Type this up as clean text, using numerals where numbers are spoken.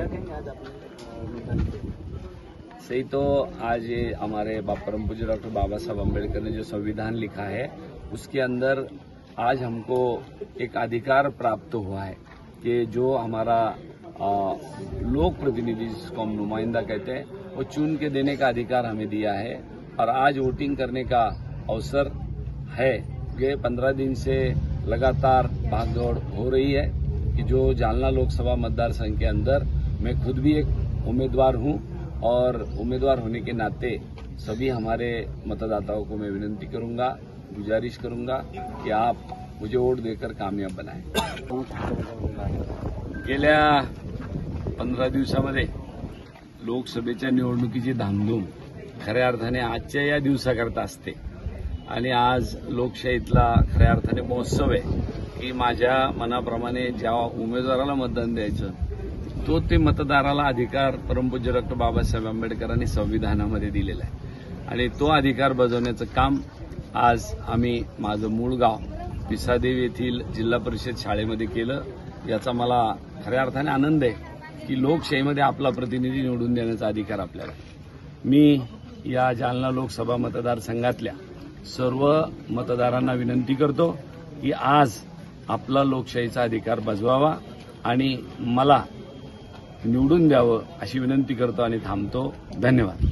क्या कहेंगे आज आपने सही तो आज ये हमारे परम पूज्य डॉक्टर बाबा साहब अम्बेडकर ने जो संविधान लिखा है उसके अंदर आज हमको एक अधिकार प्राप्त हुआ है कि जो हमारा लोक प्रतिनिधि जिसको हम नुमाइंदा कहते हैं वो चुन के देने का अधिकार हमें दिया है और आज वोटिंग करने का अवसर है। ये 15 दिन से लगातार भागदौड़ हो रही है कि जो जालना लोकसभा मतदार संघ के अंदर मैं खुद भी एक उम्मीदवार हूं और उम्मीदवार होने के नाते सभी हमारे मतदाताओं को मैं विनंती करूंगा, गुजारिश करूंगा कि आप मुझे वोट देकर कामयाब बनाएं। गेल्या 15 दिवसामध्ये लोकसभेच्या निवडणुकीची धामधूम खऱ्या अर्थाने आजच्या या दिवसाकरता असते आणि आज लोकशाहीतला खऱ्या अर्थाने महोत्सव आहे की माझ्या मनाप्रमाणे ज्या उमेदवाराला मतदान द्यायचं तो ते मतदाराला अधिकार परमपूज्य डॉक्टर बाबासाहेब आंबेडकरांनी संविधानामध्ये दिलेला आहे आणि तो अधिकार बजावण्याचं काम आज आम्ही माझं मूळ गाव पिसादेव येथील जिल्हा परिषद शाळेमध्ये केलं। याचा मला खऱ्या अर्थाने आनंद आहे की लोकशाहीमध्ये आपला प्रतिनिधी निवडून देण्याचा अधिकार आपल्याला। मी या जालना लोकसभा मतदारसंघातल्या सर्व मतदारांना विनंती करतो की आज आपला लोकशाहीचा अधिकार बजवावा आणि मला निवडून द्यावं अशी विनंती करतो आणि थांबतो। धन्यवाद।